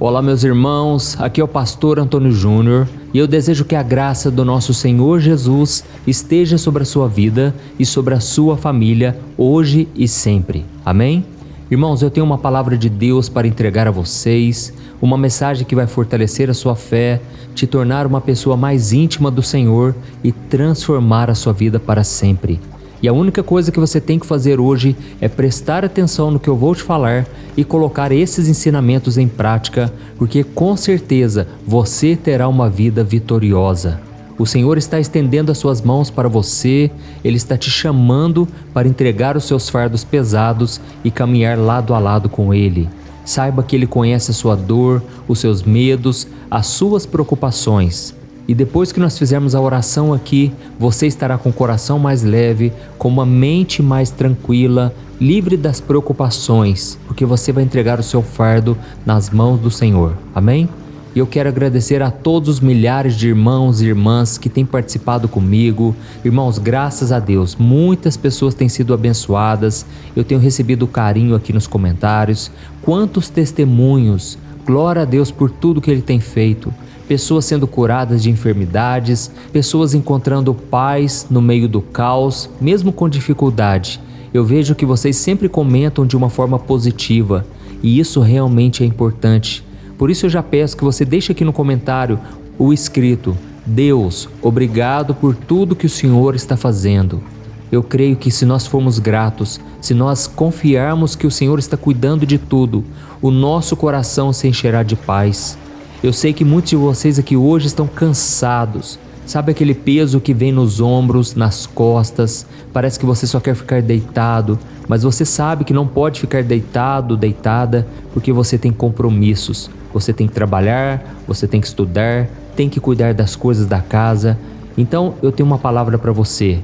Olá meus irmãos, aqui é o pastor Antônio Júnior e eu desejo que a graça do nosso Senhor Jesus esteja sobre a sua vida e sobre a sua família hoje e sempre. Amém? Irmãos, eu tenho uma palavra de Deus para entregar a vocês, uma mensagem que vai fortalecer a sua fé, te tornar uma pessoa mais íntima do Senhor e transformar a sua vida para sempre. E a única coisa que você tem que fazer hoje é prestar atenção no que eu vou te falar e colocar esses ensinamentos em prática, porque com certeza você terá uma vida vitoriosa. O Senhor está estendendo as suas mãos para você, Ele está te chamando para entregar os seus fardos pesados e caminhar lado a lado com Ele. Saiba que Ele conhece a sua dor, os seus medos, as suas preocupações. E depois que nós fizermos a oração aqui, você estará com o coração mais leve, com uma mente mais tranquila, livre das preocupações, porque você vai entregar o seu fardo nas mãos do Senhor. Amém? E eu quero agradecer a todos os milhares de irmãos e irmãs que têm participado comigo. Irmãos, graças a Deus, muitas pessoas têm sido abençoadas. Eu tenho recebido carinho aqui nos comentários. Quantos testemunhos! Glória a Deus por tudo que Ele tem feito. Pessoas sendo curadas de enfermidades, pessoas encontrando paz no meio do caos, mesmo com dificuldade. Eu vejo que vocês sempre comentam de uma forma positiva e isso realmente é importante. Por isso eu já peço que você deixe aqui no comentário o escrito: Deus, obrigado por tudo que o Senhor está fazendo. Eu creio que se nós formos gratos, se nós confiarmos que o Senhor está cuidando de tudo, o nosso coração se encherá de paz. Eu sei que muitos de vocês aqui hoje estão cansados. Sabe aquele peso que vem nos ombros, nas costas? Parece que você só quer ficar deitado, mas você sabe que não pode ficar deitado, deitada, porque você tem compromissos. Você tem que trabalhar, você tem que estudar, tem que cuidar das coisas da casa. Então eu tenho uma palavra para você.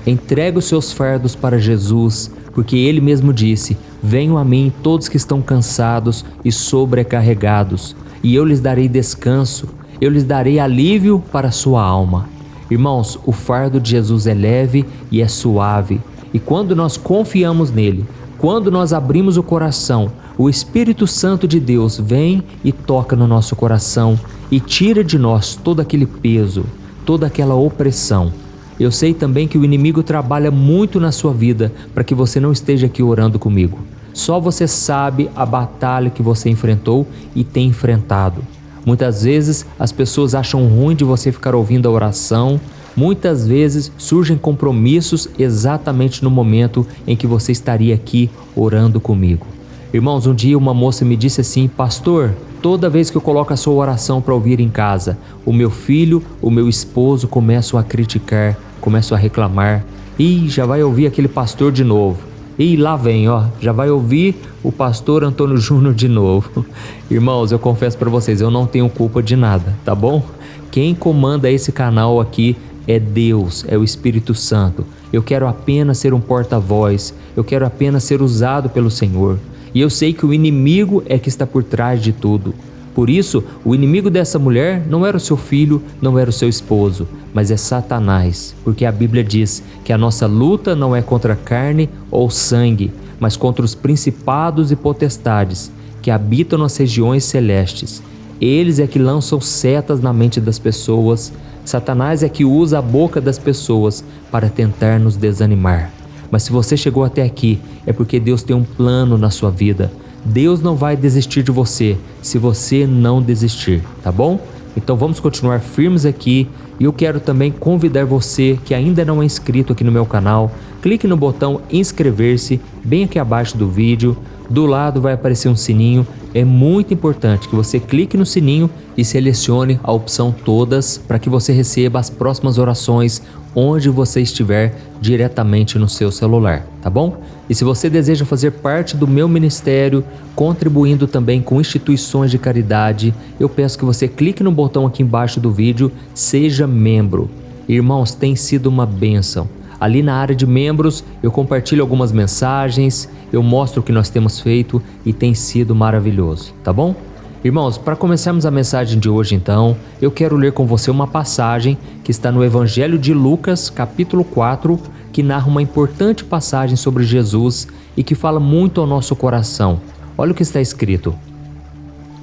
Entregue os seus fardos para Jesus, porque Ele mesmo disse: venham a mim todos que estão cansados e sobrecarregados, e eu lhes darei descanso, eu lhes darei alívio para a sua alma. Irmãos, o fardo de Jesus é leve e é suave, e quando nós confiamos nele, quando nós abrimos o coração, o Espírito Santo de Deus vem e toca no nosso coração e tira de nós todo aquele peso, toda aquela opressão. Eu sei também que o inimigo trabalha muito na sua vida para que você não esteja aqui orando comigo. Só você sabe a batalha que você enfrentou e tem enfrentado. Muitas vezes as pessoas acham ruim de você ficar ouvindo a oração. Muitas vezes surgem compromissos exatamente no momento em que você estaria aqui orando comigo. Irmãos, um dia uma moça me disse assim: pastor, toda vez que eu coloco a sua oração para ouvir em casa, o meu filho, o meu esposo começam a criticar, começam a reclamar. Ih, já vai ouvir aquele pastor de novo. E lá vem, já vai ouvir o pastor Antônio Júnior de novo. Irmãos, eu confesso para vocês, eu não tenho culpa de nada, tá bom? Quem comanda esse canal aqui é Deus, é o Espírito Santo. Eu quero apenas ser um porta-voz, eu quero apenas ser usado pelo Senhor. E eu sei que o inimigo é que está por trás de tudo. Por isso, o inimigo dessa mulher não era o seu filho, não era o seu esposo, mas é Satanás, porque a Bíblia diz que a nossa luta não é contra carne ou sangue, mas contra os principados e potestades que habitam nas regiões celestes. Eles é que lançam setas na mente das pessoas. Satanás é que usa a boca das pessoas para tentar nos desanimar. Mas se você chegou até aqui, é porque Deus tem um plano na sua vida. Deus não vai desistir de você se você não desistir, tá bom? Então vamos continuar firmes aqui e eu quero também convidar você que ainda não é inscrito aqui no meu canal, clique no botão inscrever-se bem aqui abaixo do vídeo, do lado vai aparecer um sininho, é muito importante que você clique no sininho e selecione a opção todas para que você receba as próximas orações onde você estiver diretamente no seu celular, tá bom? E se você deseja fazer parte do meu ministério, contribuindo também com instituições de caridade, eu peço que você clique no botão aqui embaixo do vídeo, seja membro. Irmãos, tem sido uma bênção. Ali na área de membros, eu compartilho algumas mensagens, eu mostro o que nós temos feito e tem sido maravilhoso, tá bom? Irmãos, para começarmos a mensagem de hoje então, eu quero ler com você uma passagem que está no Evangelho de Lucas, capítulo 4, que narra uma importante passagem sobre Jesus e que fala muito ao nosso coração. Olha o que está escrito.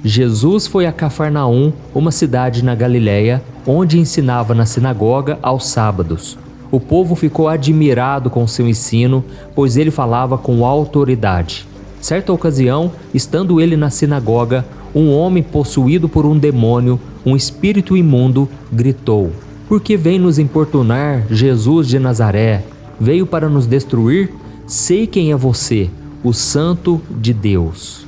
Jesus foi a Cafarnaum, uma cidade na Galiléia, onde ensinava na sinagoga aos sábados. O povo ficou admirado com seu ensino, pois ele falava com autoridade. Certa ocasião, estando ele na sinagoga, um homem possuído por um demônio, um espírito imundo, gritou: "Por que vem nos importunar, Jesus de Nazaré? Veio para nos destruir? Sei quem é você, o Santo de Deus."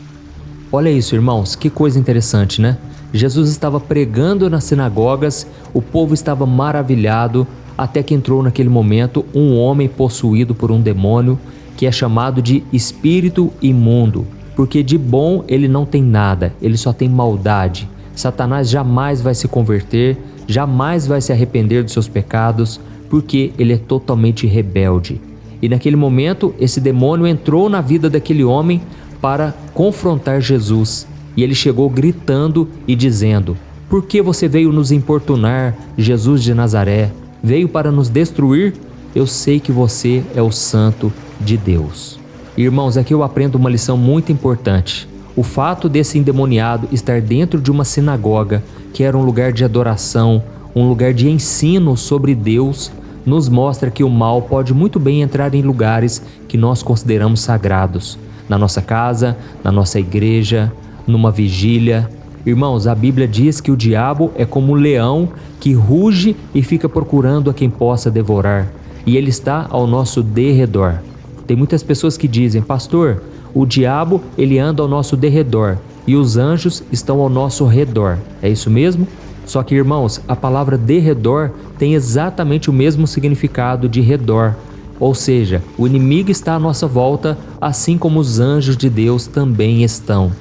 Olha isso, irmãos, que coisa interessante, né? Jesus estava pregando nas sinagogas, o povo estava maravilhado, até que entrou naquele momento um homem possuído por um demônio, que é chamado de espírito imundo, porque de bom ele não tem nada, ele só tem maldade. Satanás jamais vai se converter, jamais vai se arrepender dos seus pecados, porque ele é totalmente rebelde. E naquele momento, esse demônio entrou na vida daquele homem para confrontar Jesus. E ele chegou gritando e dizendo: "Por que você veio nos importunar, Jesus de Nazaré? Veio para nos destruir? Eu sei que você é o Santo de Deus." Irmãos, aqui eu aprendo uma lição muito importante. O fato desse endemoniado estar dentro de uma sinagoga, que era um lugar de adoração, um lugar de ensino sobre Deus, nos mostra que o mal pode muito bem entrar em lugares que nós consideramos sagrados. Na nossa casa, na nossa igreja, numa vigília. Irmãos, a Bíblia diz que o diabo é como um leão que ruge e fica procurando a quem possa devorar. E ele está ao nosso derredor. Tem muitas pessoas que dizem: "Pastor, o diabo ele anda ao nosso derredor e os anjos estão ao nosso redor." É isso mesmo? Só que, irmãos, a palavra derredor tem exatamente o mesmo significado de redor. Ou seja, o inimigo está à nossa volta, assim como os anjos de Deus também estão.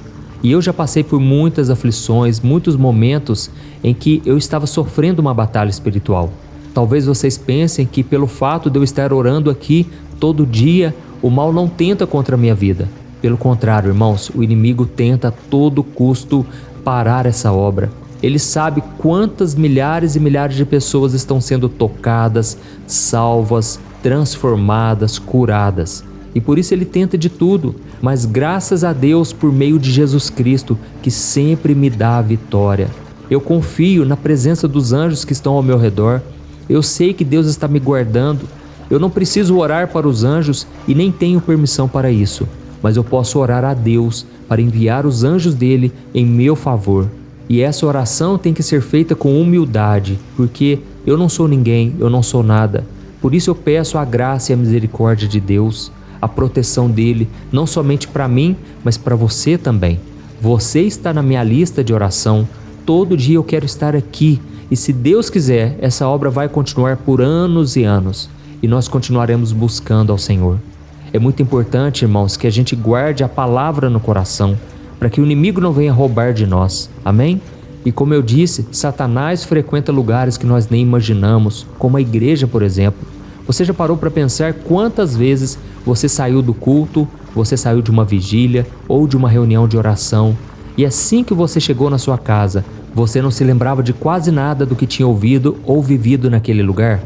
E eu já passei por muitas aflições, muitos momentos em que eu estava sofrendo uma batalha espiritual. Talvez vocês pensem que pelo fato de eu estar orando aqui todo dia, o mal não tenta contra a minha vida. Pelo contrário, irmãos, o inimigo tenta a todo custo parar essa obra. Ele sabe quantas milhares e milhares de pessoas estão sendo tocadas, salvas, transformadas, curadas. E por isso ele tenta de tudo, mas graças a Deus por meio de Jesus Cristo, que sempre me dá a vitória. Eu confio na presença dos anjos que estão ao meu redor. Eu sei que Deus está me guardando. Eu não preciso orar para os anjos e nem tenho permissão para isso, mas eu posso orar a Deus para enviar os anjos dele em meu favor. E essa oração tem que ser feita com humildade, porque eu não sou ninguém, eu não sou nada. Por isso eu peço a graça e a misericórdia de Deus, a proteção dele, não somente para mim, mas para você também. Você está na minha lista de oração. Todo dia eu quero estar aqui. E se Deus quiser, essa obra vai continuar por anos e anos. E nós continuaremos buscando ao Senhor. É muito importante, irmãos, que a gente guarde a palavra no coração, para que o inimigo não venha roubar de nós. Amém? E como eu disse, Satanás frequenta lugares que nós nem imaginamos, como a igreja, por exemplo. Você já parou para pensar quantas vezes você saiu do culto, você saiu de uma vigília ou de uma reunião de oração, e assim que você chegou na sua casa, você não se lembrava de quase nada do que tinha ouvido ou vivido naquele lugar?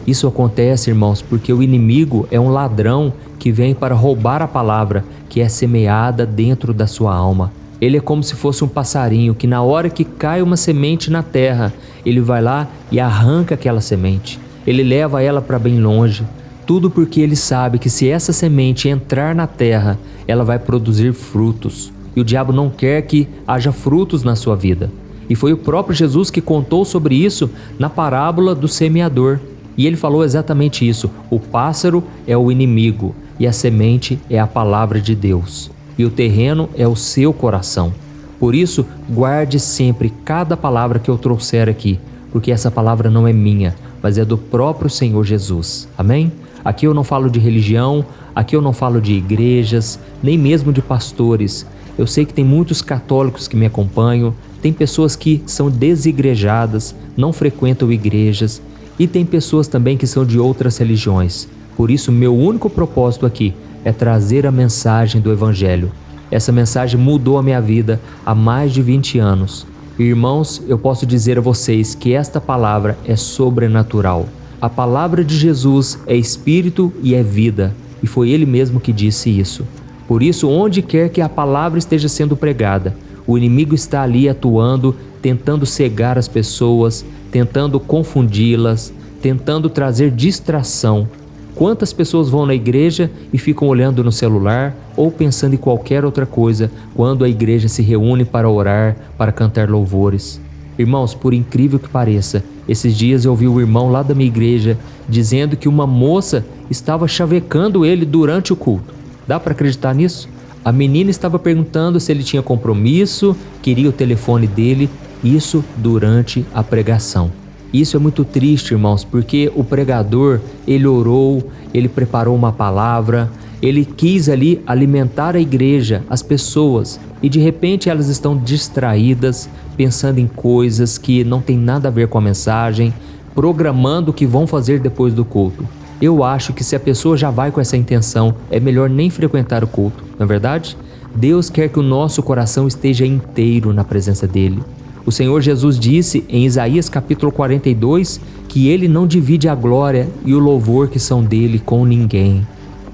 Isso acontece, irmãos, porque o inimigo é um ladrão que vem para roubar a palavra que é semeada dentro da sua alma. Ele é como se fosse um passarinho que na hora que cai uma semente na terra, ele vai lá e arranca aquela semente. Ele leva ela para bem longe. Tudo porque ele sabe que se essa semente entrar na terra, ela vai produzir frutos. E o diabo não quer que haja frutos na sua vida. E foi o próprio Jesus que contou sobre isso na parábola do semeador. E ele falou exatamente isso: o pássaro é o inimigo e a semente é a palavra de Deus. E o terreno é o seu coração. Por isso, guarde sempre cada palavra que eu trouxer aqui, porque essa palavra não é minha, mas é do próprio Senhor Jesus. Amém? Aqui eu não falo de religião, aqui eu não falo de igrejas, nem mesmo de pastores. Eu sei que tem muitos católicos que me acompanham, tem pessoas que são desigrejadas, não frequentam igrejas, e tem pessoas também que são de outras religiões. Por isso, meu único propósito aqui é trazer a mensagem do Evangelho. Essa mensagem mudou a minha vida há mais de 20 anos. Irmãos, eu posso dizer a vocês que esta palavra é sobrenatural. A palavra de Jesus é espírito e é vida, e foi Ele mesmo que disse isso. Por isso, onde quer que a palavra esteja sendo pregada, O inimigo está ali atuando, tentando cegar as pessoas, tentando confundi-las, tentando trazer distração. Quantas pessoas vão na igreja e ficam olhando no celular ou pensando em qualquer outra coisa quando a igreja se reúne para orar, para cantar louvores? Irmãos, por incrível que pareça, esses dias eu ouvi o irmão lá da minha igreja dizendo que uma moça estava chavecando ele durante o culto. Dá para acreditar nisso? A menina estava perguntando se ele tinha compromisso, queria o telefone dele, isso durante a pregação. Isso é muito triste, irmãos, porque o pregador, ele orou, ele preparou uma palavra, ele quis ali alimentar a igreja, as pessoas, e de repente elas estão distraídas, pensando em coisas que não tem nada a ver com a mensagem, programando o que vão fazer depois do culto. Eu acho que se a pessoa já vai com essa intenção, é melhor nem frequentar o culto, não é verdade? Deus quer que o nosso coração esteja inteiro na presença dele. O Senhor Jesus disse em Isaías capítulo 42 que Ele não divide a glória e o louvor que são dele com ninguém.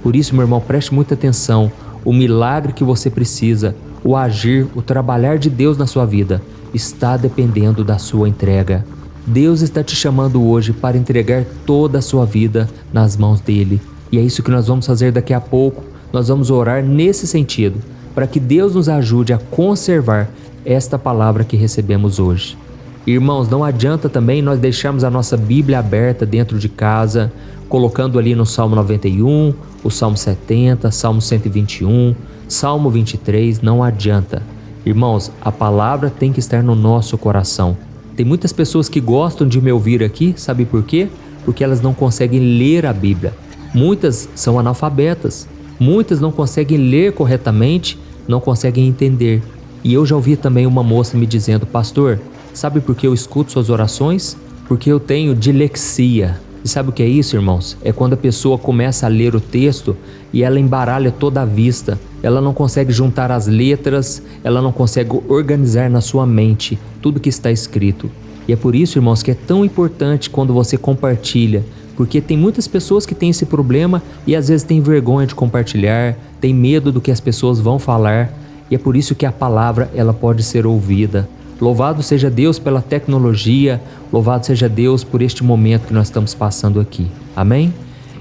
Por isso, meu irmão, preste muita atenção. O milagre que você precisa, o agir, o trabalhar de Deus na sua vida, está dependendo da sua entrega. Deus está te chamando hoje para entregar toda a sua vida nas mãos dele. E é isso que nós vamos fazer daqui a pouco. Nós vamos orar nesse sentido, para que Deus nos ajude a conservar esta palavra que recebemos hoje. Irmãos, não adianta também nós deixarmos a nossa Bíblia aberta dentro de casa, colocando ali no Salmo 91, o Salmo 70, Salmo 121, Salmo 23, não adianta. Irmãos, a palavra tem que estar no nosso coração. Tem muitas pessoas que gostam de me ouvir aqui, sabe por quê? Porque elas não conseguem ler a Bíblia. Muitas são analfabetas, muitas não conseguem ler corretamente, não conseguem entender. E eu já ouvi também uma moça me dizendo: pastor, sabe por que eu escuto suas orações? Porque eu tenho dilexia. E sabe o que é isso, irmãos? É quando a pessoa começa a ler o texto e ela embaralha toda a vista. Ela não consegue juntar as letras, ela não consegue organizar na sua mente tudo que está escrito. E é por isso, irmãos, que é tão importante quando você compartilha, porque tem muitas pessoas que têm esse problema e às vezes têm vergonha de compartilhar, tem medo do que as pessoas vão falar. E é por isso que a palavra ela pode ser ouvida. Louvado seja Deus pela tecnologia, louvado seja Deus por este momento que nós estamos passando aqui. Amém?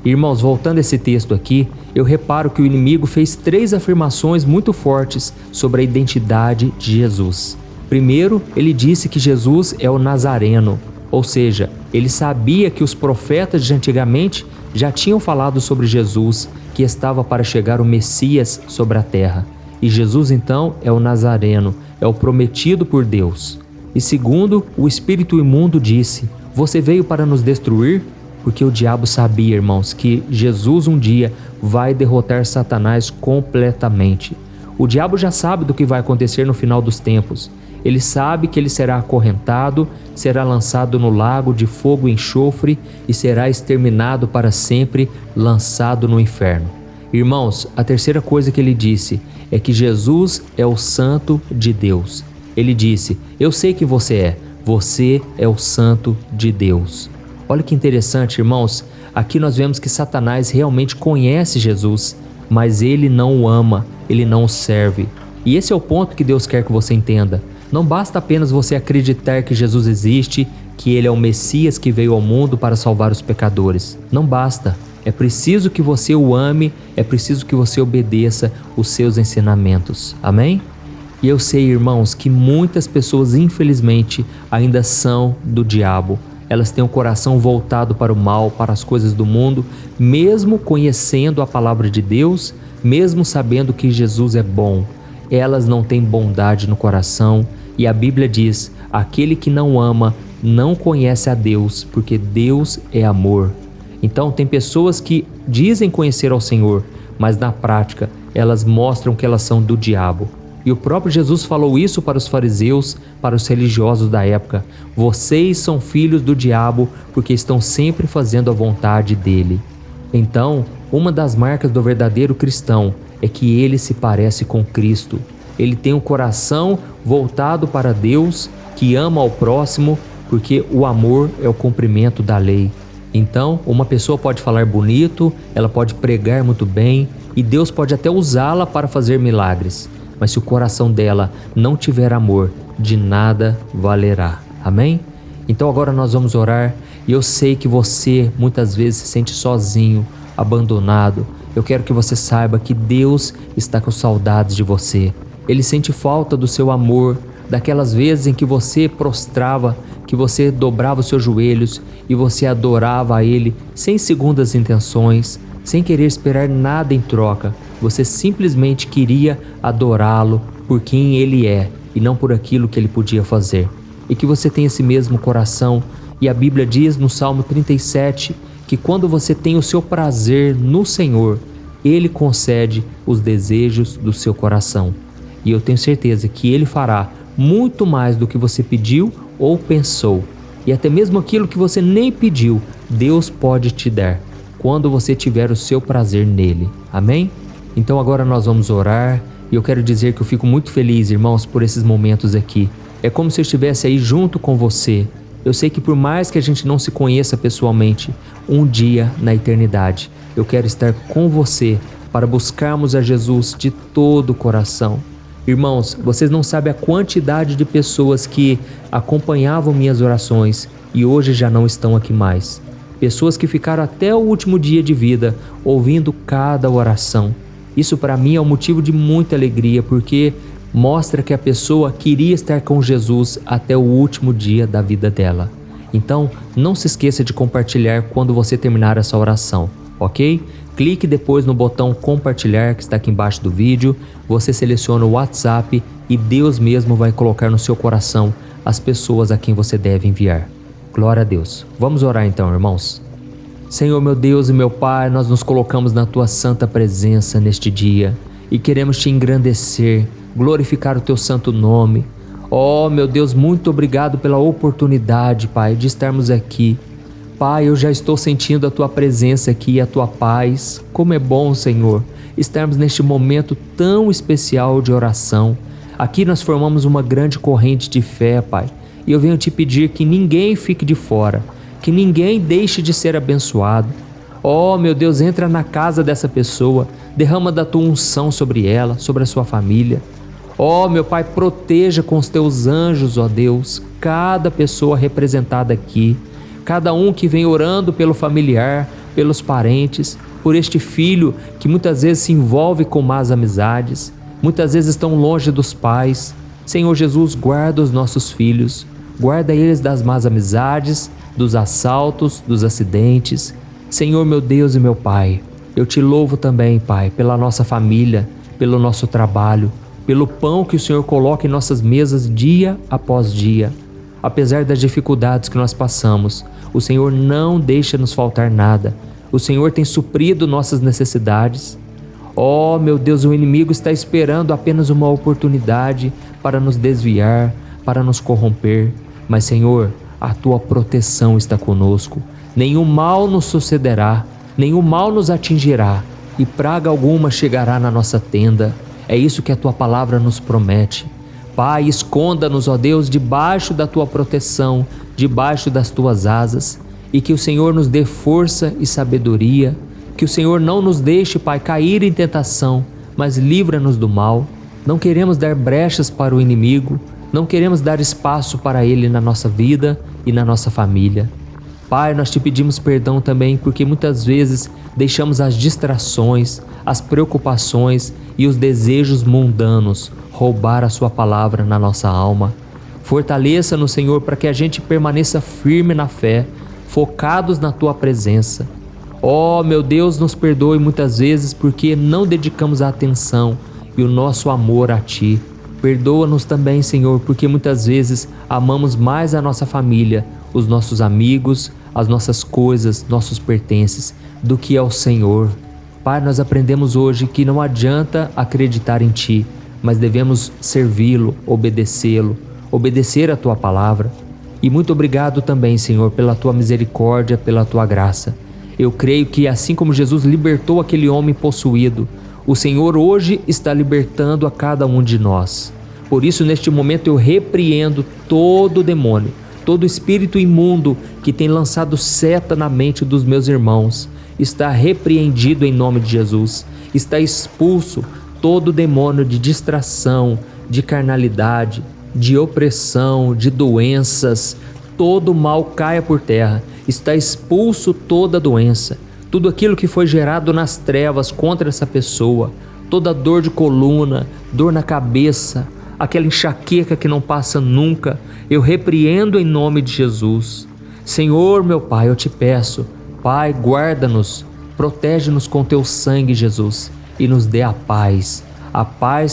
Irmãos, voltando a esse texto aqui, eu reparo que o inimigo fez 3 afirmações muito fortes sobre a identidade de Jesus. Primeiro, ele disse que Jesus é o Nazareno, ou seja, ele sabia que os profetas de antigamente já tinham falado sobre Jesus, que estava para chegar o Messias sobre a terra. E Jesus então é o Nazareno, é o prometido por Deus. E segundo, o espírito imundo disse: você veio para nos destruir? Porque o diabo sabia, irmãos, que Jesus um dia vai derrotar Satanás completamente. O diabo já sabe do que vai acontecer no final dos tempos. Ele sabe que ele será acorrentado, será lançado no lago de fogo e enxofre e será exterminado para sempre, lançado no inferno. Irmãos, a terceira coisa que ele disse é que Jesus é o Santo de Deus. Ele disse: eu sei que você é o Santo de Deus. Olha que interessante, irmãos, aqui nós vemos que Satanás realmente conhece Jesus, mas ele não o ama, ele não o serve. E esse é o ponto que Deus quer que você entenda. Não basta apenas você acreditar que Jesus existe, que ele é o Messias que veio ao mundo para salvar os pecadores. Não basta. É preciso que você o ame, é preciso que você obedeça os seus ensinamentos. Amém? E eu sei, irmãos, que muitas pessoas, infelizmente, ainda são do diabo. Elas têm o coração voltado para o mal, para as coisas do mundo, mesmo conhecendo a palavra de Deus, mesmo sabendo que Jesus é bom. Elas não têm bondade no coração e a Bíblia diz: aquele que não ama não conhece a Deus, porque Deus é amor. Então tem pessoas que dizem conhecer ao Senhor, mas na prática elas mostram que elas são do diabo. E o próprio Jesus falou isso para os fariseus, para os religiosos da época: vocês são filhos do diabo porque estão sempre fazendo a vontade dele. Então, uma das marcas do verdadeiro cristão é que ele se parece com Cristo. Ele tem um coração voltado para Deus, que ama ao próximo, porque o amor é o cumprimento da lei. Então, uma pessoa pode falar bonito, ela pode pregar muito bem e Deus pode até usá-la para fazer milagres. mas se o coração dela não tiver amor, de nada valerá. Amém? Então agora nós vamos orar e eu sei que você muitas vezes se sente sozinho, abandonado. Eu quero que você saiba que Deus está com saudades de você. Ele sente falta do seu amor, daquelas vezes em que você prostrava, que você dobrava os seus joelhos e você adorava a Ele sem segundas intenções, sem querer esperar nada em troca. Você simplesmente queria adorá-lo por quem Ele é e não por aquilo que Ele podia fazer. E que você tenha esse mesmo coração. E a Bíblia diz no Salmo 37 que quando você tem o seu prazer no Senhor, Ele concede os desejos do seu coração. E eu tenho certeza que Ele fará muito mais do que você pediu ou pensou. E até mesmo aquilo que você nem pediu, Deus pode te dar, quando você tiver o seu prazer nele. Amém? Então agora nós vamos orar e eu quero dizer que eu fico muito feliz, irmãos, por esses momentos aqui. É como se eu estivesse aí junto com você. Eu sei que por mais que a gente não se conheça pessoalmente, um dia na eternidade, eu quero estar com você para buscarmos a Jesus de todo o coração. Irmãos, vocês não sabem a quantidade de pessoas que acompanhavam minhas orações e hoje já não estão aqui mais. Pessoas que ficaram até o último dia de vida ouvindo cada oração. Isso para mim é um motivo de muita alegria, porque mostra que a pessoa queria estar com Jesus até o último dia da vida dela. Então, não se esqueça de compartilhar quando você terminar essa oração, ok? Clique depois no botão compartilhar que está aqui embaixo do vídeo, você seleciona o WhatsApp e Deus mesmo vai colocar no seu coração as pessoas a quem você deve enviar. Glória a Deus. Vamos orar então, irmãos. Senhor, meu Deus e meu Pai, nós nos colocamos na Tua santa presença neste dia e queremos Te engrandecer, glorificar o Teu santo nome. Oh, meu Deus, muito obrigado pela oportunidade, Pai, de estarmos aqui. Pai, eu já estou sentindo a Tua presença aqui e a Tua paz. Como é bom, Senhor, estarmos neste momento tão especial de oração. Aqui nós formamos uma grande corrente de fé, Pai, e eu venho Te pedir que ninguém fique de fora, que ninguém deixe de ser abençoado. Oh, meu Deus, entra na casa dessa pessoa, derrama da Tua unção sobre ela, sobre a sua família. Oh, meu Pai, proteja com os Teus anjos, ó Deus, cada pessoa representada aqui, cada um que vem orando pelo familiar, pelos parentes, por este filho que muitas vezes se envolve com más amizades, muitas vezes estão longe dos pais. Senhor Jesus, guarda os nossos filhos, guarda eles das más amizades, dos assaltos, dos acidentes. Senhor, meu Deus e meu Pai, eu Te louvo também, Pai, pela nossa família, pelo nosso trabalho, pelo pão que o Senhor coloca em nossas mesas dia após dia. Apesar das dificuldades que nós passamos, o Senhor não deixa nos faltar nada. O Senhor tem suprido nossas necessidades. Oh, meu Deus, o inimigo está esperando apenas uma oportunidade para nos desviar, para nos corromper. Mas, Senhor, a Tua proteção está conosco. Nenhum mal nos sucederá, nenhum mal nos atingirá, e praga alguma chegará na nossa tenda. É isso que a Tua palavra nos promete. Pai, esconda-nos, ó Deus, debaixo da Tua proteção, debaixo das Tuas asas, e que o Senhor nos dê força e sabedoria, que o Senhor não nos deixe, Pai, cair em tentação, mas livra-nos do mal. Não queremos dar brechas para o inimigo, não queremos dar espaço para ele na nossa vida e na nossa família. Pai, nós Te pedimos perdão também porque muitas vezes deixamos as distrações, as preocupações e os desejos mundanos roubar a Sua palavra na nossa alma. Fortaleça-nos, Senhor, para que a gente permaneça firme na fé, focados na Tua presença. Oh, meu Deus, nos perdoe muitas vezes porque não dedicamos a atenção e o nosso amor a Ti. Perdoa-nos também, Senhor, porque muitas vezes amamos mais a nossa família, os nossos amigos, as nossas coisas, nossos pertences, do que ao Senhor. Pai, nós aprendemos hoje que não adianta acreditar em Ti, mas devemos servi-lo, obedecê-lo, obedecer a Tua palavra. E muito obrigado também, Senhor, pela Tua misericórdia, pela Tua graça. Eu creio que assim como Jesus libertou aquele homem possuído, o Senhor hoje está libertando a cada um de nós. Por isso, neste momento, eu repreendo todo demônio, todo espírito imundo que tem lançado seta na mente dos meus irmãos. Está repreendido em nome de Jesus. Está expulso todo demônio de distração, de carnalidade, de opressão, de doenças, todo mal caia por terra. Está expulso toda doença, tudo aquilo que foi gerado nas trevas contra essa pessoa, toda dor de coluna, dor na cabeça, aquela enxaqueca que não passa nunca, eu repreendo em nome de Jesus. Senhor, meu Pai, eu te peço, Pai, guarda-nos, protege-nos com teu sangue, Jesus, e nos dê a paz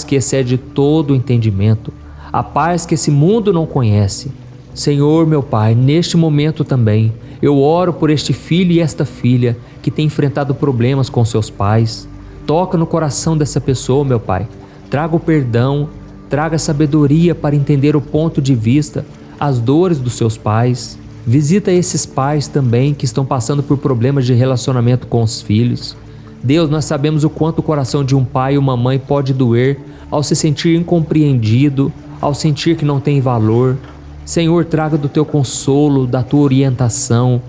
que excede todo o entendimento, a paz que esse mundo não conhece. Senhor, meu Pai, neste momento também, eu oro por este filho e esta filha que tem enfrentado problemas com seus pais. Toca no coração dessa pessoa, meu Pai. Traga o perdão, traga sabedoria para entender o ponto de vista, as dores dos seus pais. Visita esses pais também que estão passando por problemas de relacionamento com os filhos. Deus, nós sabemos o quanto o coração de um pai e uma mãe pode doer ao se sentir incompreendido, ao sentir que não tem valor. Senhor, traga do teu consolo, da tua orientação.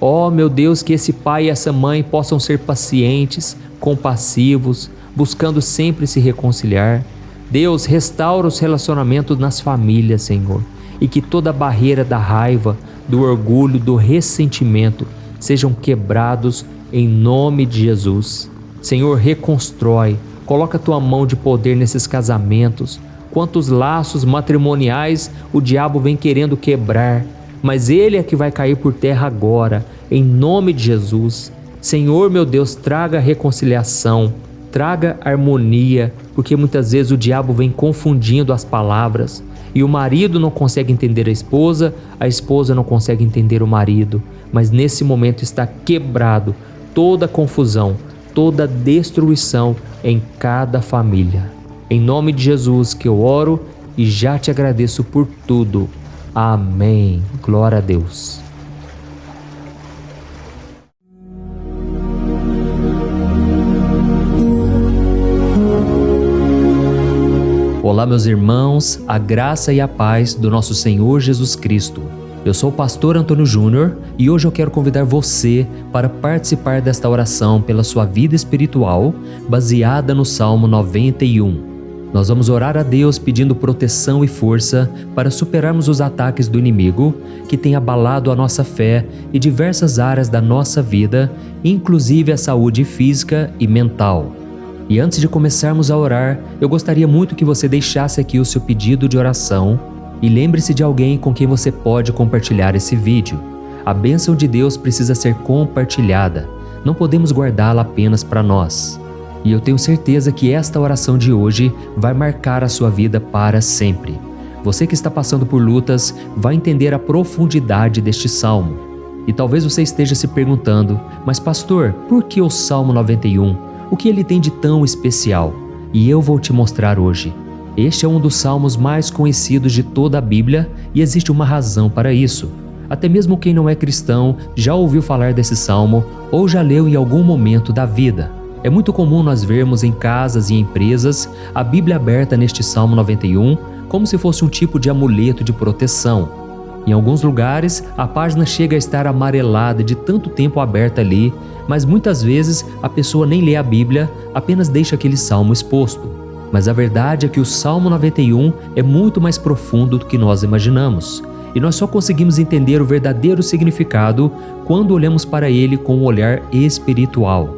Ó, meu Deus, que esse pai e essa mãe possam ser pacientes, compassivos, buscando sempre se reconciliar. Deus, restaura os relacionamentos nas famílias, Senhor, e que toda barreira da raiva, do orgulho, do ressentimento sejam quebrados em nome de Jesus. Senhor, reconstrói, coloca a tua mão de poder nesses casamentos. Quantos laços matrimoniais o diabo vem querendo quebrar, mas ele é que vai cair por terra agora, em nome de Jesus. Senhor, meu Deus, traga reconciliação, traga harmonia, porque muitas vezes o diabo vem confundindo as palavras e o marido não consegue entender a esposa não consegue entender o marido, mas nesse momento está quebrado toda confusão, toda destruição em cada família. Em nome de Jesus que eu oro e já te agradeço por tudo. Amém. Glória a Deus. Olá, meus irmãos, a graça e a paz do nosso Senhor Jesus Cristo. Eu sou o pastor Antônio Júnior e hoje eu quero convidar você para participar desta oração pela sua vida espiritual, baseada no Salmo 91. Nós vamos orar a Deus pedindo proteção e força para superarmos os ataques do inimigo que tem abalado a nossa fé e diversas áreas da nossa vida, inclusive a saúde física e mental. E antes de começarmos a orar, eu gostaria muito que você deixasse aqui o seu pedido de oração e lembre-se de alguém com quem você pode compartilhar esse vídeo. A bênção de Deus precisa ser compartilhada, não podemos guardá-la apenas para nós. E eu tenho certeza que esta oração de hoje vai marcar a sua vida para sempre. Você que está passando por lutas vai entender a profundidade deste salmo. E talvez você esteja se perguntando, mas pastor, por que o Salmo 91? O que ele tem de tão especial? E eu vou te mostrar hoje. Este é um dos salmos mais conhecidos de toda a Bíblia e existe uma razão para isso. Até mesmo quem não é cristão já ouviu falar desse salmo ou já leu em algum momento da vida. É muito comum nós vermos em casas e empresas a Bíblia aberta neste Salmo 91 como se fosse um tipo de amuleto de proteção. Em alguns lugares, a página chega a estar amarelada de tanto tempo aberta ali, mas muitas vezes a pessoa nem lê a Bíblia, apenas deixa aquele salmo exposto. Mas a verdade é que o Salmo 91 é muito mais profundo do que nós imaginamos. E nós só conseguimos entender o verdadeiro significado quando olhamos para ele com um olhar espiritual.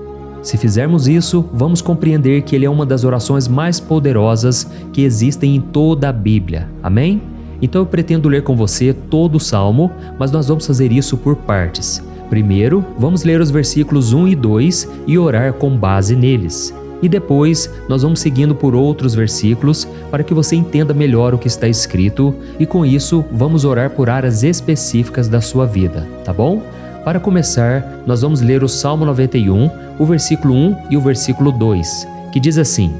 Se fizermos isso, vamos compreender que ele é uma das orações mais poderosas que existem em toda a Bíblia. Amém? Então eu pretendo ler com você todo o Salmo, mas nós vamos fazer isso por partes. Primeiro, vamos ler os versículos 1 e 2 e orar com base neles. E depois, nós vamos seguindo por outros versículos para que você entenda melhor o que está escrito e com isso, vamos orar por áreas específicas da sua vida, tá bom? Para começar, nós vamos ler o Salmo 91, o versículo 1 e o versículo 2, que diz assim: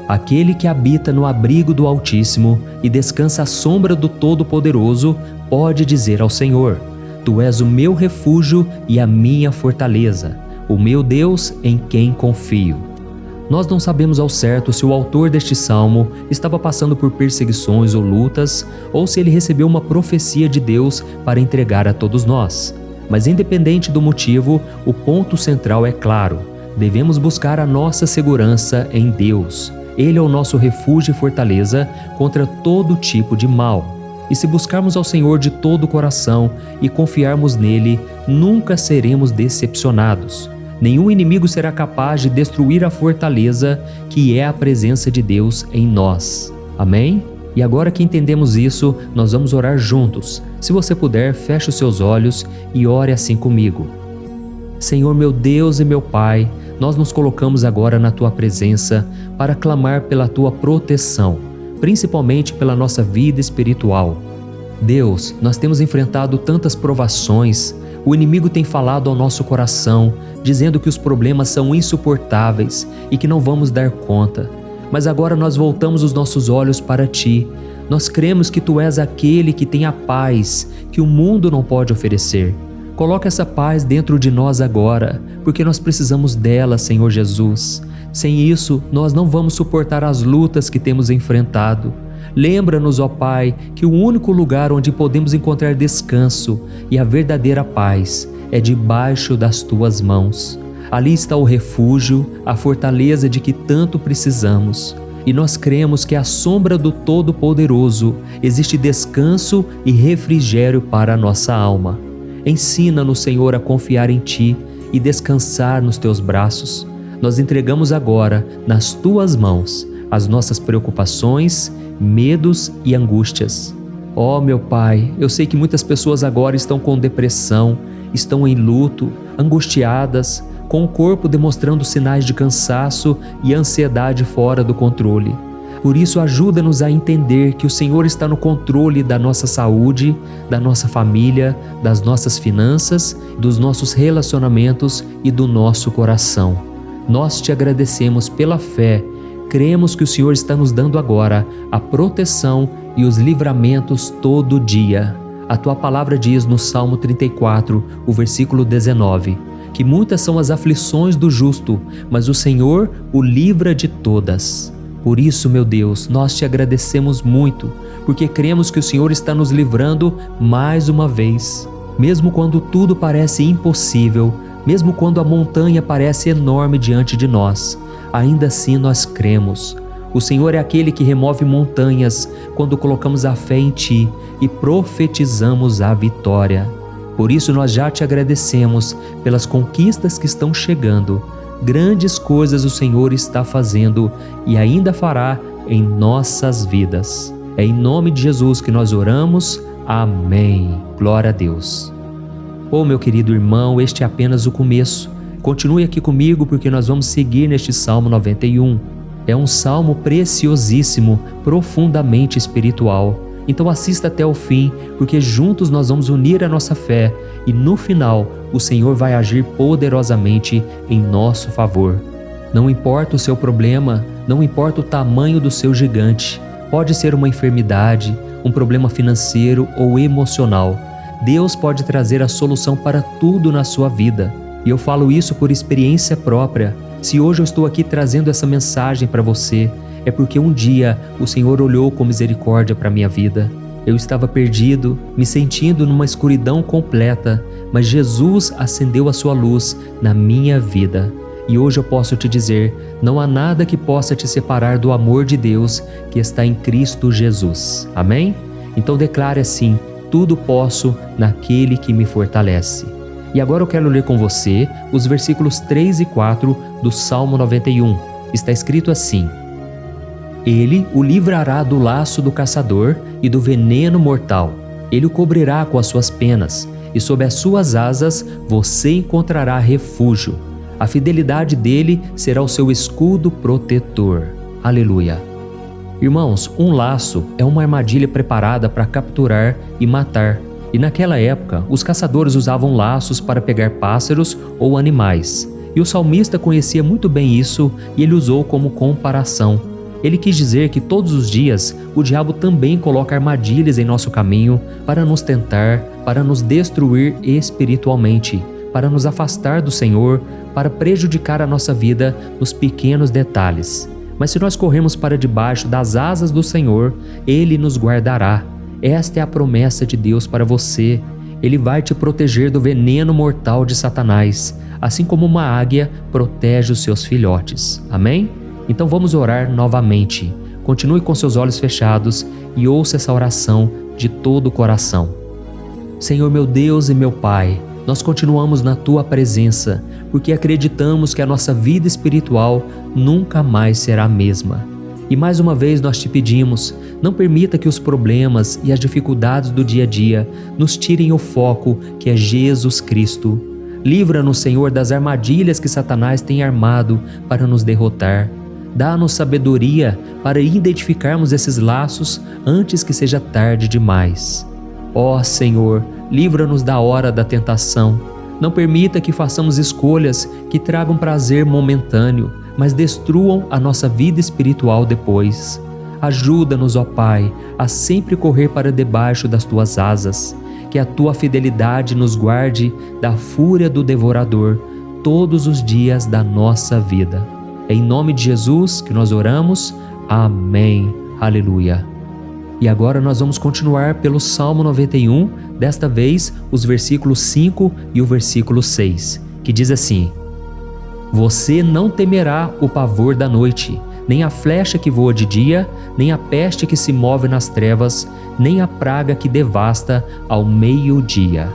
Aquele que habita no abrigo do Altíssimo e descansa à sombra do Todo-Poderoso pode dizer ao Senhor: Tu és o meu refúgio e a minha fortaleza, o meu Deus em quem confio. Nós não sabemos ao certo se o autor deste salmo estava passando por perseguições ou lutas, ou se ele recebeu uma profecia de Deus para entregar a todos nós. Mas independente do motivo, o ponto central é claro: Devemos buscar a nossa segurança em Deus. Ele é o nosso refúgio e fortaleza contra todo tipo de mal. E se buscarmos ao Senhor de todo o coração e confiarmos nele, nunca seremos decepcionados. Nenhum inimigo será capaz de destruir a fortaleza que é a presença de Deus em nós. Amém? E agora que entendemos isso, nós vamos orar juntos. Se você puder, feche os seus olhos e ore assim comigo. Senhor meu Deus e meu Pai, nós nos colocamos agora na Tua presença para clamar pela Tua proteção, principalmente pela nossa vida espiritual. Deus, nós temos enfrentado tantas provações, o inimigo tem falado ao nosso coração, dizendo que os problemas são insuportáveis e que não vamos dar conta. Mas agora nós voltamos os nossos olhos para Ti. Nós cremos que Tu és aquele que tem a paz que o mundo não pode oferecer. Coloca essa paz dentro de nós agora, porque nós precisamos dela, Senhor Jesus. Sem isso, nós não vamos suportar as lutas que temos enfrentado. Lembra-nos, ó Pai, que o único lugar onde podemos encontrar descanso e a verdadeira paz é debaixo das Tuas mãos. Ali está o refúgio, a fortaleza de que tanto precisamos. E nós cremos que à sombra do Todo-Poderoso existe descanso e refrigério para a nossa alma. Ensina-nos, Senhor, a confiar em Ti e descansar nos Teus braços. Nós entregamos agora, nas Tuas mãos, as nossas preocupações, medos e angústias. Ó meu Pai, eu sei que muitas pessoas agora estão com depressão, estão em luto, angustiadas, com o corpo demonstrando sinais de cansaço e ansiedade fora do controle. Por isso, ajuda-nos a entender que o Senhor está no controle da nossa saúde, da nossa família, das nossas finanças, dos nossos relacionamentos e do nosso coração. Nós Te agradecemos pela fé. Cremos que o Senhor está nos dando agora a proteção e os livramentos todo dia. A Tua palavra diz no Salmo 34, o versículo 19, que muitas são as aflições do justo, mas o Senhor o livra de todas. Por isso, meu Deus, nós Te agradecemos muito, porque cremos que o Senhor está nos livrando mais uma vez. Mesmo quando tudo parece impossível, mesmo quando a montanha parece enorme diante de nós, ainda assim nós cremos. O Senhor é aquele que remove montanhas quando colocamos a fé em Ti e profetizamos a vitória. Por isso nós já Te agradecemos pelas conquistas que estão chegando. Grandes coisas o Senhor está fazendo e ainda fará em nossas vidas. É em nome de Jesus que nós oramos. Amém. Glória a Deus. Oh, meu querido irmão, este é apenas o começo. Continue aqui comigo porque nós vamos seguir neste Salmo 91. É um salmo preciosíssimo, profundamente espiritual. Então assista até o fim, porque juntos nós vamos unir a nossa fé e no final o Senhor vai agir poderosamente em nosso favor. Não importa o seu problema, não importa o tamanho do seu gigante. Pode ser uma enfermidade, um problema financeiro ou emocional. Deus pode trazer a solução para tudo na sua vida. E eu falo isso por experiência própria. Se hoje eu estou aqui trazendo essa mensagem para você, é porque um dia o Senhor olhou com misericórdia para a minha vida. Eu estava perdido, me sentindo numa escuridão completa, mas Jesus acendeu a sua luz na minha vida. E hoje eu posso te dizer, não há nada que possa te separar do amor de Deus que está em Cristo Jesus. Amém? Então declare assim: tudo posso naquele que me fortalece. E agora eu quero ler com você os versículos 3 e 4 do Salmo 91. Está escrito assim: Ele o livrará do laço do caçador e do veneno mortal. Ele o cobrirá com as suas penas, e sob as suas asas você encontrará refúgio. A fidelidade dele será o seu escudo protetor. Aleluia. Irmãos, um laço é uma armadilha preparada para capturar e matar. E naquela época, os caçadores usavam laços para pegar pássaros ou animais. E o salmista conhecia muito bem isso e ele usou como comparação. Ele quis dizer que todos os dias o diabo também coloca armadilhas em nosso caminho para nos tentar, para nos destruir espiritualmente, para nos afastar do Senhor, para prejudicar a nossa vida nos pequenos detalhes. Mas se nós corrermos para debaixo das asas do Senhor, Ele nos guardará. Esta é a promessa de Deus para você. Ele vai te proteger do veneno mortal de Satanás, assim como uma águia protege os seus filhotes. Amém? Então vamos orar novamente. Continue com seus olhos fechados e ouça essa oração de todo o coração. Senhor meu Deus e meu Pai, nós continuamos na Tua presença, porque acreditamos que a nossa vida espiritual nunca mais será a mesma. E mais uma vez nós te pedimos, não permita que os problemas e as dificuldades do dia a dia nos tirem o foco que é Jesus Cristo. Livra-nos, Senhor, das armadilhas que Satanás tem armado para nos derrotar. Dá-nos sabedoria para identificarmos esses laços antes que seja tarde demais. Ó Senhor, livra-nos da hora da tentação. Não permita que façamos escolhas que tragam prazer momentâneo, mas destruam a nossa vida espiritual depois. Ajuda-nos, ó Pai, a sempre correr para debaixo das Tuas asas. Que a Tua fidelidade nos guarde da fúria do devorador todos os dias da nossa vida. É em nome de Jesus que nós oramos. Amém. Aleluia. E agora nós vamos continuar pelo Salmo 91, desta vez os versículos 5 e o versículo 6, que diz assim: Você não temerá o pavor da noite, nem a flecha que voa de dia, nem a peste que se move nas trevas, nem a praga que devasta ao meio-dia.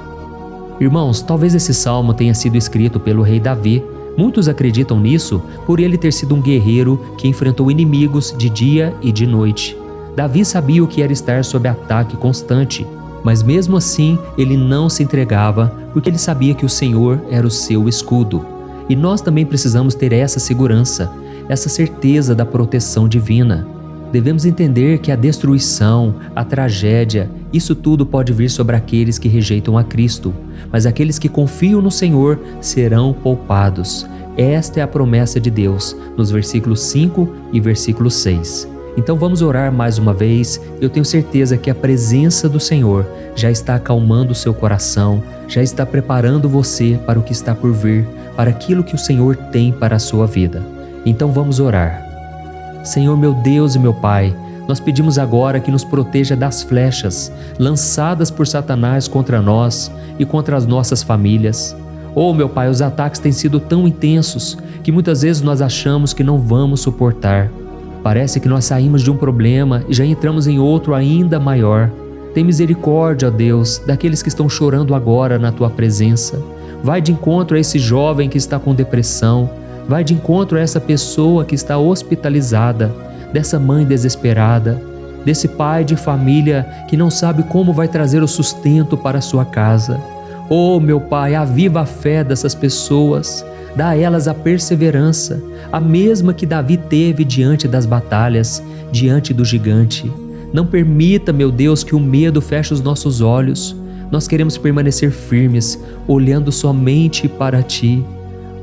Irmãos, talvez esse salmo tenha sido escrito pelo rei Davi. Muitos acreditam nisso por ele ter sido um guerreiro que enfrentou inimigos de dia e de noite. Davi sabia o que era estar sob ataque constante, mas mesmo assim ele não se entregava porque ele sabia que o Senhor era o seu escudo. E nós também precisamos ter essa segurança, essa certeza da proteção divina. Devemos entender que a destruição, a tragédia, isso tudo pode vir sobre aqueles que rejeitam a Cristo, mas aqueles que confiam no Senhor serão poupados. Esta é a promessa de Deus, nos versículos 5 e versículo 6. Então vamos orar mais uma vez. Eu tenho certeza que a presença do Senhor já está acalmando o seu coração, já está preparando você para o que está por vir, para aquilo que o Senhor tem para a sua vida. Então vamos orar. Senhor meu Deus e meu Pai, nós pedimos agora que nos proteja das flechas lançadas por Satanás contra nós e contra as nossas famílias. Oh meu Pai, os ataques têm sido tão intensos que muitas vezes nós achamos que não vamos suportar. Parece que nós saímos de um problema e já entramos em outro ainda maior. Tem misericórdia, ó Deus, daqueles que estão chorando agora na Tua presença. Vai de encontro a esse jovem que está com depressão. Vai de encontro a essa pessoa que está hospitalizada, dessa mãe desesperada, desse pai de família que não sabe como vai trazer o sustento para a sua casa. Oh, meu Pai, aviva a fé dessas pessoas. Dá a elas a perseverança, a mesma que Davi teve diante das batalhas, diante do gigante. Não permita, meu Deus, que o medo feche os nossos olhos. Nós queremos permanecer firmes, olhando somente para Ti.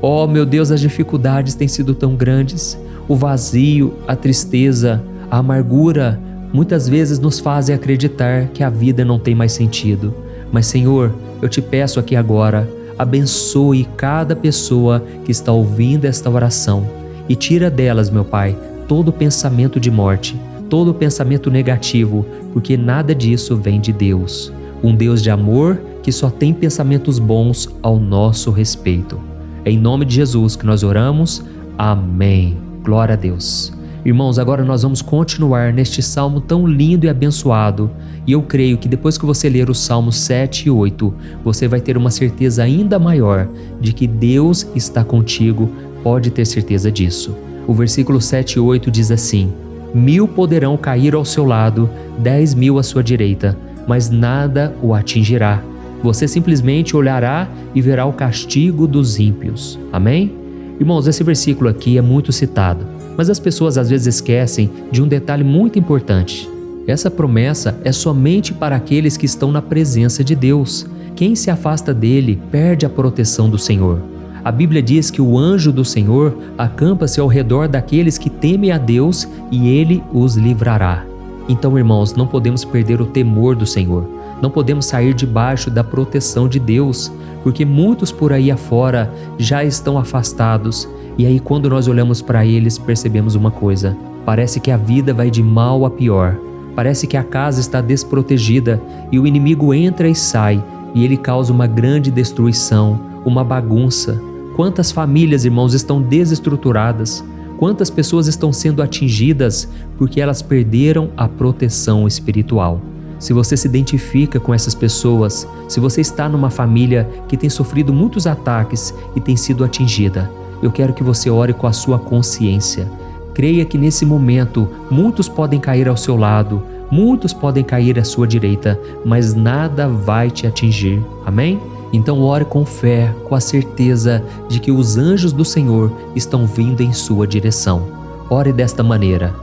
Oh, meu Deus, as dificuldades têm sido tão grandes. O vazio, a tristeza, a amargura, muitas vezes nos fazem acreditar que a vida não tem mais sentido. Mas, Senhor, eu te peço aqui agora, abençoe cada pessoa que está ouvindo esta oração e tira delas, meu Pai, todo pensamento de morte, todo pensamento negativo, porque nada disso vem de Deus. Um Deus de amor que só tem pensamentos bons ao nosso respeito. É em nome de Jesus que nós oramos. Amém. Glória a Deus. Irmãos, agora nós vamos continuar neste salmo tão lindo e abençoado. E eu creio que depois que você ler os salmos 7 e 8, você vai ter uma certeza ainda maior de que Deus está contigo. Pode ter certeza disso. O versículo 7 e 8 diz assim: 1000 poderão cair ao seu lado, 10.000 à sua direita, mas nada o atingirá. Você simplesmente olhará e verá o castigo dos ímpios. Amém? Irmãos, esse versículo aqui é muito citado, mas as pessoas às vezes esquecem de um detalhe muito importante. Essa promessa é somente para aqueles que estão na presença de Deus. Quem se afasta dele perde a proteção do Senhor. A Bíblia diz que o anjo do Senhor acampa-se ao redor daqueles que temem a Deus e ele os livrará. Então, irmãos, não podemos perder o temor do Senhor. Não podemos sair debaixo da proteção de Deus, porque muitos por aí afora já estão afastados. E aí, quando nós olhamos para eles, percebemos uma coisa: parece que a vida vai de mal a pior. Parece que a casa está desprotegida e o inimigo entra e sai, e ele causa uma grande destruição, uma bagunça. Quantas famílias, irmãos, estão desestruturadas? Quantas pessoas estão sendo atingidas porque elas perderam a proteção espiritual? Se você se identifica com essas pessoas, se você está numa família que tem sofrido muitos ataques e tem sido atingida, eu quero que você ore com a sua consciência. Creia que nesse momento muitos podem cair ao seu lado, muitos podem cair à sua direita, mas nada vai te atingir. Amém? Então ore com fé, com a certeza de que os anjos do Senhor estão vindo em sua direção. Ore desta maneira.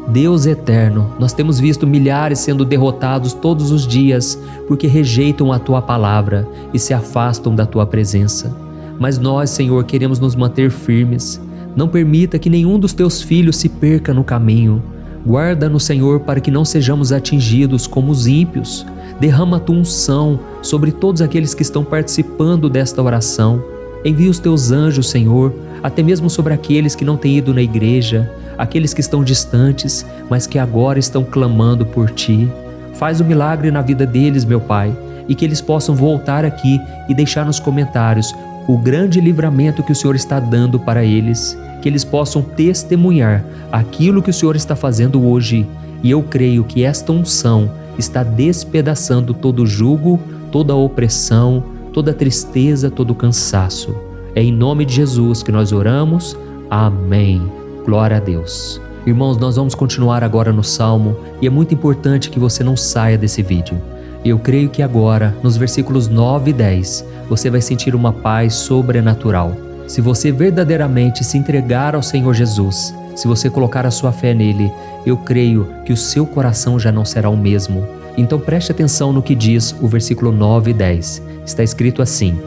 Deus eterno, nós temos visto milhares sendo derrotados todos os dias porque rejeitam a Tua palavra e se afastam da Tua presença. Mas nós, Senhor, queremos nos manter firmes. Não permita que nenhum dos Teus filhos se perca no caminho. Guarda-nos, Senhor, para que não sejamos atingidos como os ímpios. Derrama a Tua unção sobre todos aqueles que estão participando desta oração. Envia os Teus anjos, Senhor, até mesmo sobre aqueles que não têm ido na igreja, aqueles que estão distantes, mas que agora estão clamando por Ti. Faz o milagre na vida deles, meu Pai, e que eles possam voltar aqui e deixar nos comentários o grande livramento que o Senhor está dando para eles, que eles possam testemunhar aquilo que o Senhor está fazendo hoje. E eu creio que esta unção está despedaçando todo jugo, toda opressão, toda tristeza, todo cansaço. É em nome de Jesus que nós oramos. Amém. Glória a Deus. Irmãos, nós vamos continuar agora no Salmo e é muito importante que você não saia desse vídeo. Eu creio que agora, nos versículos 9 e 10, você vai sentir uma paz sobrenatural. Se você verdadeiramente se entregar ao Senhor Jesus, se você colocar a sua fé nele, eu creio que o seu coração já não será o mesmo. Então preste atenção no que diz o versículo 9 e 10. Está escrito assim: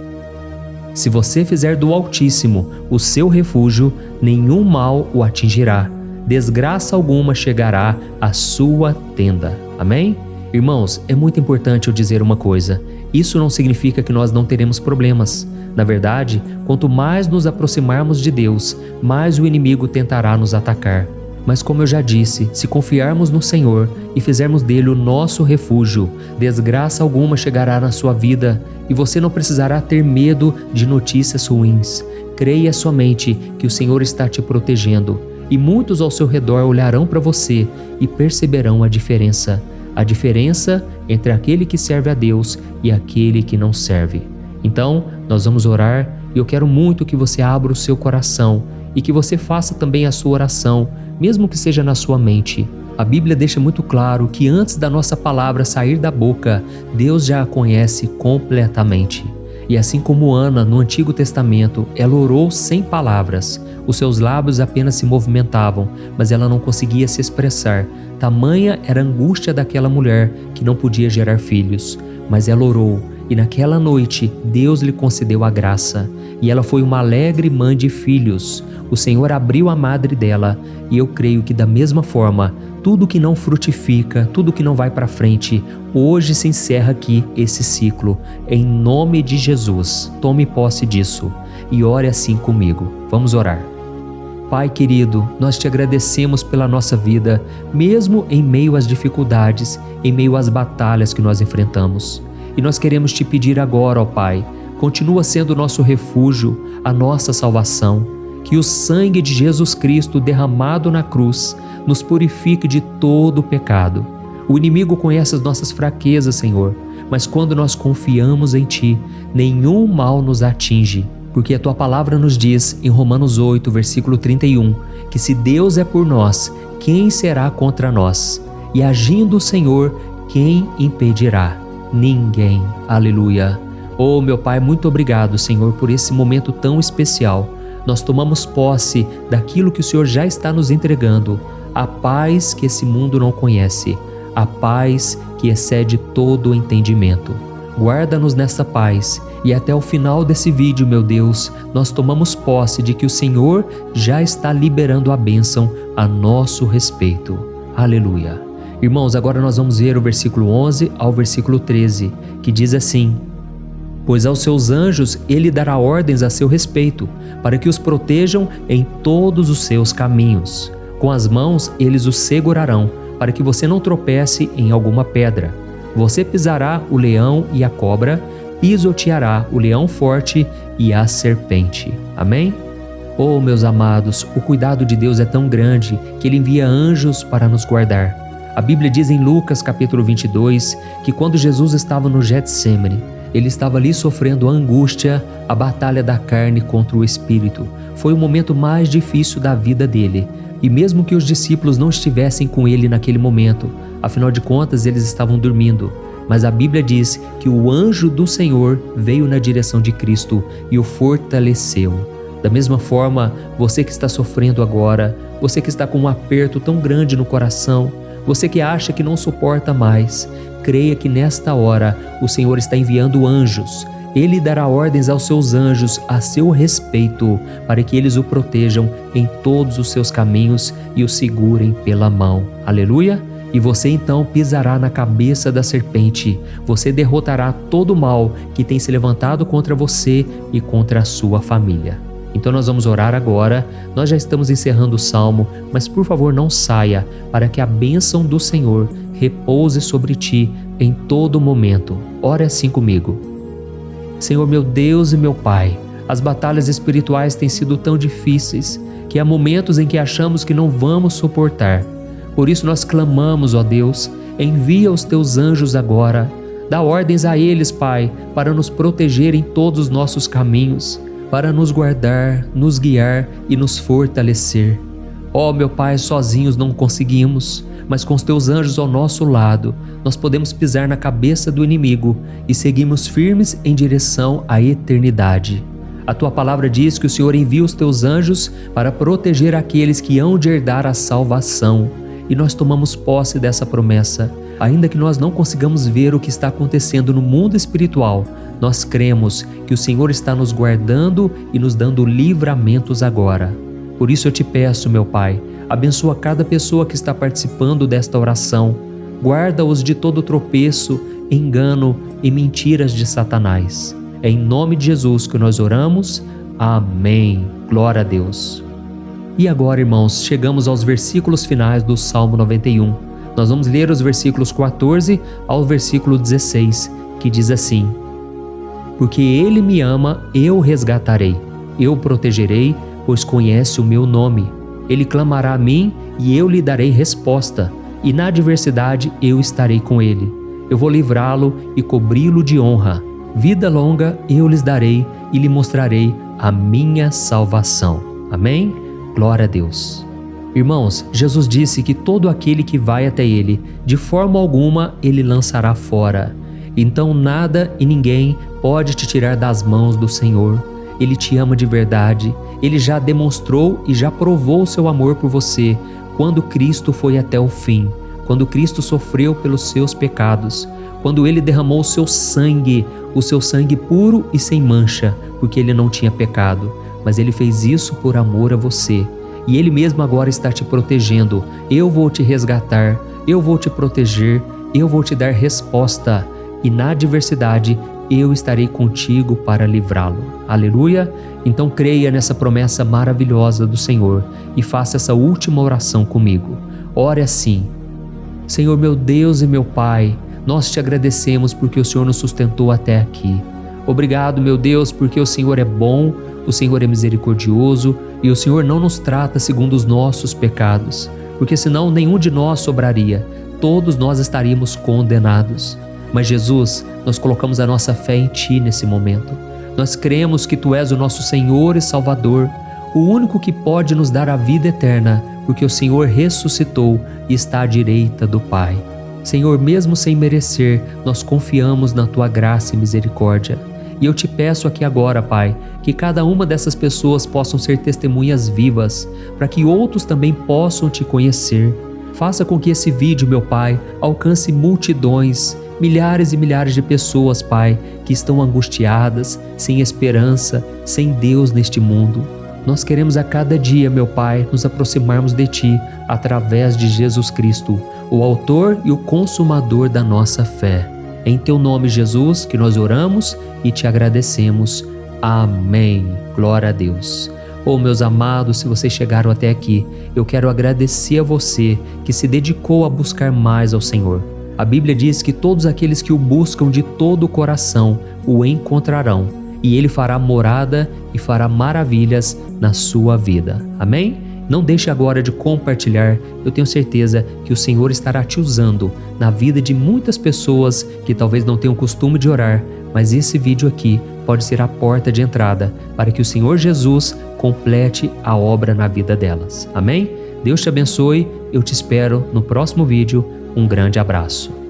Se você fizer do Altíssimo o seu refúgio, nenhum mal o atingirá, desgraça alguma chegará à sua tenda. Amém? Irmãos, é muito importante eu dizer uma coisa. Isso não significa que nós não teremos problemas. Na verdade, quanto mais nos aproximarmos de Deus, mais o inimigo tentará nos atacar. Mas como eu já disse, se confiarmos no Senhor e fizermos dele o nosso refúgio, desgraça alguma chegará na sua vida e você não precisará ter medo de notícias ruins. Creia somente que o Senhor está te protegendo e muitos ao seu redor olharão para você e perceberão a diferença entre aquele que serve a Deus e aquele que não serve. Então, nós vamos orar e eu quero muito que você abra o seu coração e que você faça também a sua oração, mesmo que seja na sua mente. A Bíblia deixa muito claro que antes da nossa palavra sair da boca, Deus já a conhece completamente. E assim como Ana, no Antigo Testamento, ela orou sem palavras. Os seus lábios apenas se movimentavam, mas ela não conseguia se expressar. Tamanha era a angústia daquela mulher que não podia gerar filhos. Mas ela orou, e naquela noite Deus lhe concedeu a graça. E ela foi uma alegre mãe de filhos. O Senhor abriu a madre dela, e eu creio que da mesma forma, tudo que não frutifica, tudo que não vai para frente, hoje se encerra aqui esse ciclo. Em nome de Jesus, tome posse disso e ore assim comigo. Vamos orar. Pai querido, nós te agradecemos pela nossa vida, mesmo em meio às dificuldades, em meio às batalhas que nós enfrentamos. E nós queremos te pedir agora, ó Pai, continua sendo o nosso refúgio, a nossa salvação. Que o sangue de Jesus Cristo derramado na cruz nos purifique de todo o pecado. O inimigo conhece as nossas fraquezas, Senhor, mas quando nós confiamos em Ti, nenhum mal nos atinge, porque a Tua palavra nos diz em Romanos 8, versículo 31, que se Deus é por nós, quem será contra nós? E agindo o Senhor, quem impedirá? Ninguém. Aleluia. Oh, meu Pai, muito obrigado, Senhor, por esse momento tão especial. Nós tomamos posse daquilo que o Senhor já está nos entregando, a paz que esse mundo não conhece, a paz que excede todo o entendimento. Guarda-nos nessa paz e até o final desse vídeo, meu Deus, nós tomamos posse de que o Senhor já está liberando a bênção a nosso respeito. Aleluia. Irmãos, agora nós vamos ver o versículo 11 ao versículo 13, que diz assim: Pois aos seus anjos ele dará ordens a seu respeito, para que os protejam em todos os seus caminhos. Com as mãos eles os segurarão, para que você não tropece em alguma pedra. Você pisará o leão e a cobra, pisoteará o leão forte e a serpente. Amém? Oh, meus amados, o cuidado de Deus é tão grande que Ele envia anjos para nos guardar. A Bíblia diz em Lucas capítulo 22 que quando Jesus estava no Getsêmani, Ele estava ali sofrendo a angústia, a batalha da carne contra o espírito. Foi o momento mais difícil da vida dele. E mesmo que os discípulos não estivessem com ele naquele momento, afinal de contas eles estavam dormindo, mas a Bíblia diz que o anjo do Senhor veio na direção de Cristo e o fortaleceu. Da mesma forma, você que está sofrendo agora, você que está com um aperto tão grande no coração, você que acha que não suporta mais, creia que nesta hora o Senhor está enviando anjos. Ele dará ordens aos seus anjos a seu respeito, para que eles o protejam em todos os seus caminhos e o segurem pela mão. Aleluia! E você então pisará na cabeça da serpente. Você derrotará todo o mal que tem se levantado contra você e contra a sua família. Então nós vamos orar agora. Nós já estamos encerrando o salmo, mas por favor não saia, para que a bênção do Senhor repouse sobre ti em todo momento. Ore assim comigo. Senhor meu Deus e meu Pai, as batalhas espirituais têm sido tão difíceis que há momentos em que achamos que não vamos suportar. Por isso nós clamamos, ó Deus, envia os teus anjos agora. Dá ordens a eles, Pai, para nos proteger em todos os nossos caminhos, para nos guardar, nos guiar e nos fortalecer. Ó meu Pai, sozinhos não conseguimos, mas com os teus anjos ao nosso lado, nós podemos pisar na cabeça do inimigo e seguimos firmes em direção à eternidade. A tua palavra diz que o Senhor envia os teus anjos para proteger aqueles que hão de herdar a salvação. E nós tomamos posse dessa promessa. Ainda que nós não consigamos ver o que está acontecendo no mundo espiritual, nós cremos que o Senhor está nos guardando e nos dando livramentos agora. Por isso eu te peço, meu Pai, abençoa cada pessoa que está participando desta oração. Guarda-os de todo tropeço, engano e mentiras de Satanás. É em nome de Jesus que nós oramos. Amém. Glória a Deus. E agora, irmãos, chegamos aos versículos finais do Salmo 91. Nós vamos ler os versículos 14 ao versículo 16, que diz assim: Porque Ele me ama, eu o resgatarei, eu o protegerei, pois conhece o meu nome. Ele clamará a mim e eu lhe darei resposta, e na adversidade eu estarei com ele. Eu vou livrá-lo e cobri-lo de honra. Vida longa eu lhes darei e lhe mostrarei a minha salvação. Amém? Glória a Deus. Irmãos, Jesus disse que todo aquele que vai até ele, de forma alguma ele lançará fora. Então nada e ninguém pode te tirar das mãos do Senhor. Ele te ama de verdade. Ele já demonstrou e já provou o seu amor por você quando Cristo foi até o fim, quando Cristo sofreu pelos seus pecados, quando Ele derramou o seu sangue puro e sem mancha, porque Ele não tinha pecado, mas Ele fez isso por amor a você. E Ele mesmo agora está te protegendo. Eu vou te resgatar, eu vou te proteger, eu vou te dar resposta, e na adversidade eu estarei contigo para livrá-lo. Aleluia! Então creia nessa promessa maravilhosa do Senhor e faça essa última oração comigo. Ore assim: Senhor meu Deus e meu Pai, nós te agradecemos porque o Senhor nos sustentou até aqui. Obrigado, meu Deus, porque o Senhor é bom, o Senhor é misericordioso e o Senhor não nos trata segundo os nossos pecados, porque senão nenhum de nós sobraria, todos nós estaríamos condenados. Mas Jesus, nós colocamos a nossa fé em Ti nesse momento. Nós cremos que Tu és o nosso Senhor e Salvador, o único que pode nos dar a vida eterna, porque o Senhor ressuscitou e está à direita do Pai. Senhor, mesmo sem merecer, nós confiamos na Tua graça e misericórdia. E eu te peço aqui agora, Pai, que cada uma dessas pessoas possam ser testemunhas vivas, para que outros também possam Te conhecer. Faça com que esse vídeo, meu Pai, alcance multidões, milhares e milhares de pessoas, Pai, que estão angustiadas, sem esperança, sem Deus neste mundo. Nós queremos a cada dia, meu Pai, nos aproximarmos de Ti através de Jesus Cristo, o autor e o consumador da nossa fé. É em Teu nome, Jesus, que nós oramos e Te agradecemos. Amém. Glória a Deus. Oh, meus amados, se vocês chegaram até aqui, eu quero agradecer a você que se dedicou a buscar mais ao Senhor. A Bíblia diz que todos aqueles que o buscam de todo o coração o encontrarão, e Ele fará morada e fará maravilhas na sua vida. Amém? Não deixe agora de compartilhar, eu tenho certeza que o Senhor estará te usando na vida de muitas pessoas que talvez não tenham costume de orar, mas esse vídeo aqui pode ser a porta de entrada para que o Senhor Jesus complete a obra na vida delas. Amém? Deus te abençoe, eu te espero no próximo vídeo. Um grande abraço.